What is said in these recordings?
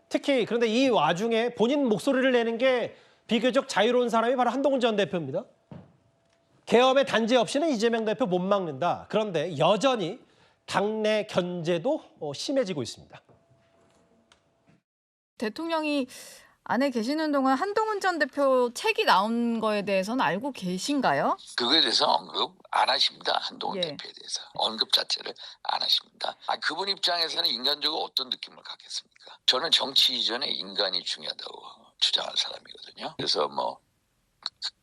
특히 그런데 이 와중에 본인 목소리를 내는 게 비교적 자유로운 사람이 바로 한동훈 전 대표입니다. 계엄의 단죄 없이는 이재명 대표 못 막는다. 그런데 여전히 당내 견제도 심해지고 있습니다. 대통령이 안에 계시는 동안 한동훈 전 대표 책이 나온 거에 대해서는 알고 계신가요? 그거에 대해서 언급 안 하십니다. 한동훈 예. 대표에 대해서. 언급 자체를 안 하십니다. 그분 입장에서는 인간적으로 어떤 느낌을 갖겠습니까? 저는 정치 이전에 인간이 중요하다고 주장하는 사람이거든요. 그래서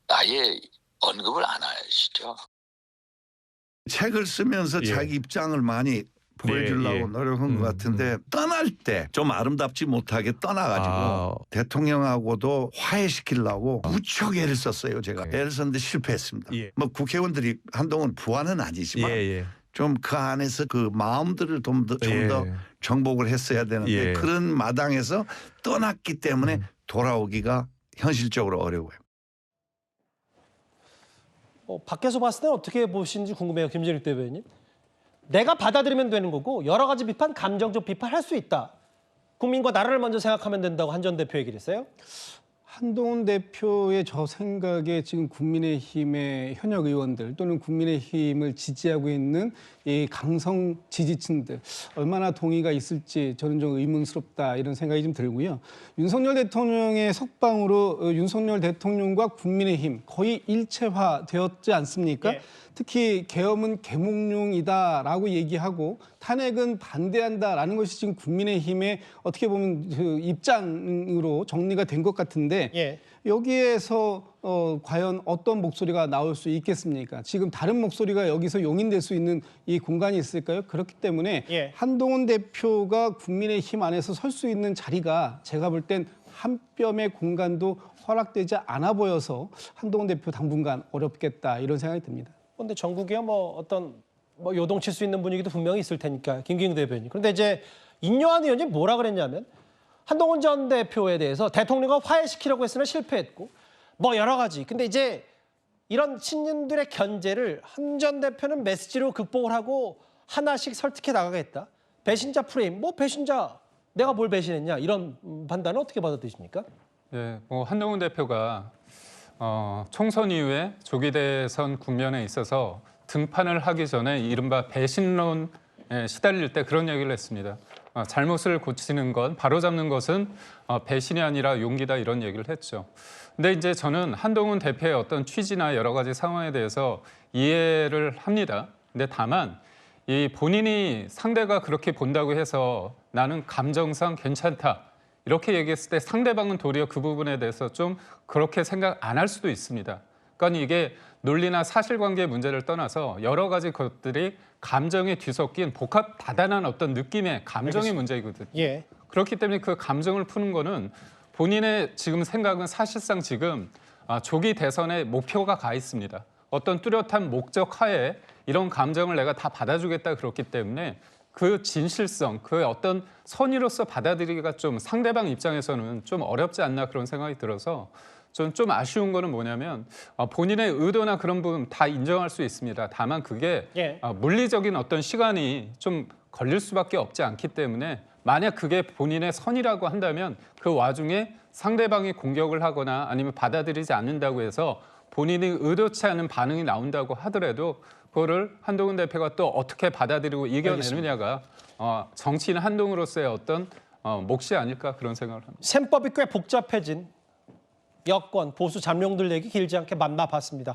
아예 언급을 안 하시죠. 책을 쓰면서 자기 입장을 많이 보여주려고 노력한 것 같은데 떠날 때 좀 아름답지 못하게 떠나가지고 대통령하고도 화해시키려고 무척 애를 썼어요. 제가 애를 썼는데 실패했습니다. 국회의원들이 한동훈 부하는 아니지만 좀 그 안에서 그 마음들을 좀 더 정복을 했어야 되는데 그런 마당에서 떠났기 때문에 돌아오기가 현실적으로 어려워요. 밖에서 봤을 때 어떻게 보시는지 궁금해요, 김진일 대변인. 내가 받아들이면 되는 거고 여러 가지 비판, 감정적 비판할 수 있다. 국민과 나라를 먼저 생각하면 된다고 한 전 대표 얘기를 했어요. 한동훈 대표의 저 생각에 지금 국민의힘의 현역 의원들 또는 국민의힘을 지지하고 있는 이 강성 지지층들 얼마나 동의가 있을지 저는 좀 의문스럽다 이런 생각이 좀 들고요. 윤석열 대통령의 석방으로 윤석열 대통령과 국민의힘 거의 일체화되었지 않습니까? 특히 계엄은 계몽룡이다라고 얘기하고 탄핵은 반대한다라는 것이 지금 국민의힘의 어떻게 보면 그 입장으로 정리가 된 것 같은데 여기에서 과연 어떤 목소리가 나올 수 있겠습니까? 지금 다른 목소리가 여기서 용인될 수 있는 이 공간이 있을까요? 그렇기 때문에 한동훈 대표가 국민의힘 안에서 설 수 있는 자리가 제가 볼 땐 한 뼘의 공간도 허락되지 않아 보여서 한동훈 대표 당분간 어렵겠다 이런 생각이 듭니다. 그런데 전국에 요동칠 수 있는 분위기도 분명히 있을 테니까 김기웅 대변인. 그런데 이제 인요한 의원이 뭐라 그랬냐면 한동훈 전 대표에 대해서 대통령과 화해시키려고 했으나 실패했고 여러 가지. 근데 이제 이런 친윤들의 견제를 한 전 대표는 메시지로 극복을 하고 하나씩 설득해 나가겠다. 배신자 프레임, 배신자 내가 뭘 배신했냐 이런 판단은 어떻게 받아들이십니까? 한동훈 대표가 총선 이후에 조기 대선 국면에 있어서 등판을 하기 전에 이른바 배신론에 시달릴 때 그런 얘기를 했습니다. 잘못을 고치는 건, 바로잡는 것은 배신이 아니라 용기다 이런 얘기를 했죠. 근데 이제 저는 한동훈 대표의 어떤 취지나 여러 가지 상황에 대해서 이해를 합니다. 근데 다만 이 본인이 상대가 그렇게 본다고 해서 나는 감정상 괜찮다. 이렇게 얘기했을 때 상대방은 도리어 그 부분에 대해서 좀 그렇게 생각 안 할 수도 있습니다. 그러니까 이게 논리나 사실관계 문제를 떠나서 여러 가지 것들이 감정에 뒤섞인 복합 다단한 어떤 느낌의 감정의 문제이거든요. 그렇기 때문에 그 감정을 푸는 거는 본인의 지금 생각은 사실상 지금 조기 대선에 목표가 가 있습니다. 어떤 뚜렷한 목적 하에 이런 감정을 내가 다 받아주겠다 그렇기 때문에 그 진실성, 그 어떤 선의로서 받아들이기가 좀 상대방 입장에서는 좀 어렵지 않나 그런 생각이 들어서 저는 좀 아쉬운 거는 뭐냐면 본인의 의도나 그런 부분 다 인정할 수 있습니다. 다만 그게 물리적인 어떤 시간이 좀 걸릴 수밖에 없지 않기 때문에 만약 그게 본인의 선이라고 한다면 그 와중에 상대방이 공격을 하거나 아니면 받아들이지 않는다고 해서 본인이 의도치 않은 반응이 나온다고 하더라도 그거를 한동훈 대표가 또 어떻게 받아들이고 이겨내느냐가 정치인 한동훈으로서의 어떤 몫이 아닐까 그런 생각을 합니다. 셈법이 꽤 복잡해진 여권, 보수 잠룡들 얘기 길지 않게 만나봤습니다.